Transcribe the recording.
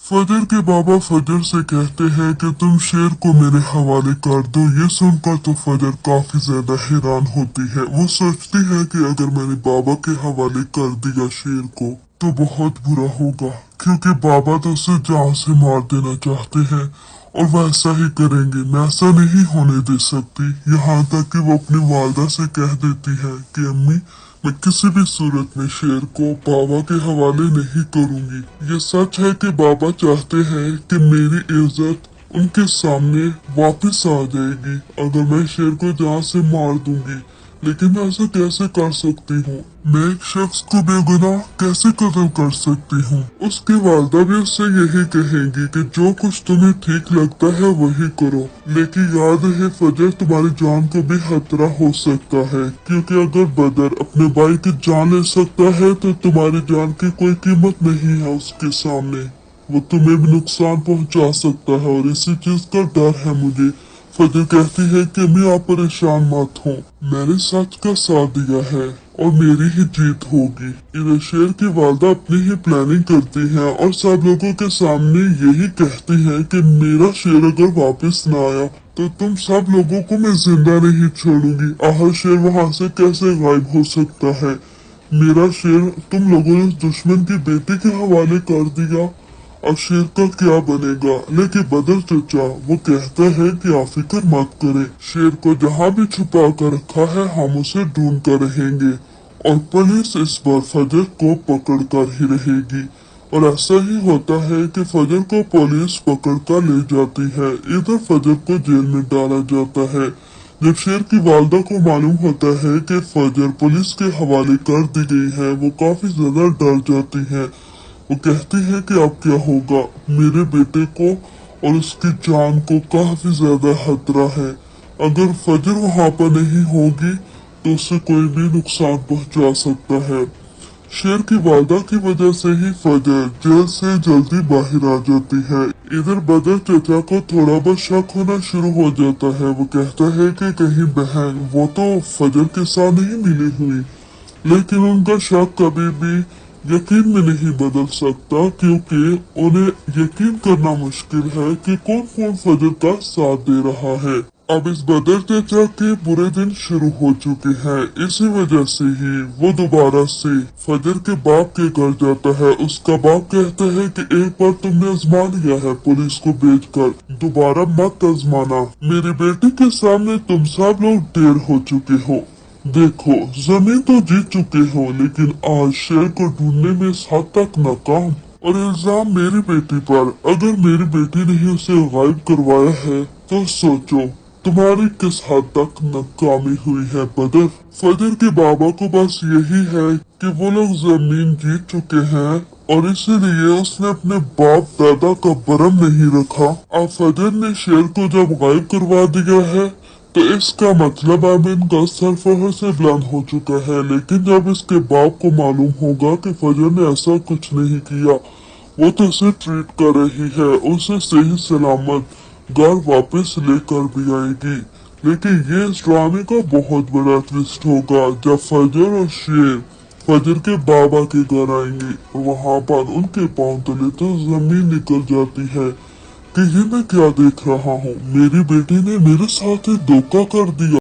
फजर के बाबा फजर से कहते हैं कि तुम शेर को मेरे हवाले कर दो। ये सुनकर तो फजर काफी ज्यादा हैरान होती है। वो सोचती है कि अगर मैंने बाबा के हवाले कर दिया शेर को तो बहुत बुरा होगा, क्योंकि बाबा तो उसे जान से मार देना चाहते हैं और वैसा ही करेंगे। मैं ऐसा नहीं होने दे सकती। यहाँ तक कि वो अपनी वालदा से कह देती है कि अम्मी, मैं किसी भी सूरत में शेर को बाबा के हवाले नहीं करूंगी। ये सच है कि बाबा चाहते हैं कि मेरी इज्जत उनके सामने वापस आ जाएगी अगर मैं शेर को जान से मार दूंगी, लेकिन मैं ऐसा कैसे कर सकती हूँ? मैं एक शख्स को बेगुनाह कैसे कत्ल कर सकती हूँ? उसकी वालदा भी उससे यही कहेंगी कि जो कुछ तुम्हें ठीक लगता है वही करो, लेकिन याद रहे फजर, तुम्हारी जान को भी खतरा हो सकता है, क्योंकि अगर बदर अपने भाई की जान ले सकता है तो तुम्हारी जान की कोई कीमत नहीं है उसके सामने। वो तुम्हें भी नुकसान पहुंचा सकता है और इसी चीज का डर है मुझे। फजर कहती है कि मैं आप परेशान मत हो, मैंने सच का साथ दिया है और मेरी ही जीत होगी। इधर शेर की वालदा अपनी ही प्लानिंग करती है और सब लोगों के सामने यही कहती है कि मेरा शेर अगर वापस न आया तो तुम सब लोगों को मैं जिंदा नहीं छोड़ूंगी। आखिर शेर वहाँ से कैसे गायब हो सकता है? मेरा शेर तुम लोगों ने दुश्मन की बेटी के हवाले कर दिया, अब शेर का क्या बनेगा? लेकिन बदर चचा वो कहता है कि आप फिक्र मत करें, शेर को जहाँ भी छुपा कर रखा है हम उसे ढूंढ कर रहेंगे और पुलिस इस बार फजर को पकड़ कर ही रहेगी। और ऐसा ही होता है कि फजर को पुलिस पकड़ कर ले जाती है। इधर फजर को जेल में डाला जाता है। जब शेर की वालदा को मालूम होता है कि फजर पुलिस के हवाले कर दी गई है, वो काफी ज्यादा डर जाती है। वो कहती है कि अब क्या होगा? मेरे बेटे को और उसकी जान को काफी ज्यादा खतरा है। अगर फजर वहाँ पर नहीं होगी तो उसे कोई भी नुकसान पहुंचा सकता है। शेर की वालदा की वजह से ही फजर जेल से जल्दी बाहर आ जाती है। इधर बदर चचा को थोड़ा बहुत शक होना शुरू हो जाता है। वो कहता है कि कहीं बहन वो तो फजर के साथ नहीं मिली हुई, लेकिन उनका शक कभी भी यकीन में नहीं बदल सकता, क्योंकि उन्हें यकीन करना मुश्किल है कि कौन कौन फजर का साथ दे रहा है। अब इस बदर चचा के बुरे दिन शुरू हो चुके हैं। इसी वजह से ही वो दोबारा से फजर के बाप के घर जाता है। उसका बाप कहता है कि एक बार तुमने आजमा लिया है पुलिस को भेजकर, दोबारा मत आजमाना। मेरी बेटी के सामने तुम सब लोग ढेर हो चुके हो। देखो, जमीन तो जीत चुके हो, लेकिन आज शेर को ढूंढने में इस हद तक नाकाम। और इल्जाम मेरी बेटी पर। अगर मेरी बेटी ने ही उसे गायब करवाया है तो सोचो तुम्हारी किस हद तक नाकामी हुई है बदर। फजर के बाबा को बस यही है कि वो लोग जमीन जीत चुके हैं और इसीलिए उसने अपने बाप दादा का बरम नहीं रखा। अब फजर ने शेर को जब गायब करवा दिया है तो इसका मतलब अब इनका सर फहर से बुलंद हो चुका है। लेकिन जब इसके बाप को मालूम होगा कि फजर ने ऐसा कुछ नहीं किया, वो तो उसे ट्रीट कर रही है, उसे सही सलामत घर वापस लेकर भी आएगी। लेकिन ये इस ड्रामे का बहुत बड़ा ट्विस्ट होगा जब फजर और शेर फजर के बाबा के घर आएंगे। वहाँ पर उनके पांव तले तो जमीन निकल जाती है कि ये मैं क्या देख रहा हूँ, मेरी बेटी ने मेरे साथ ही धोखा कर दिया।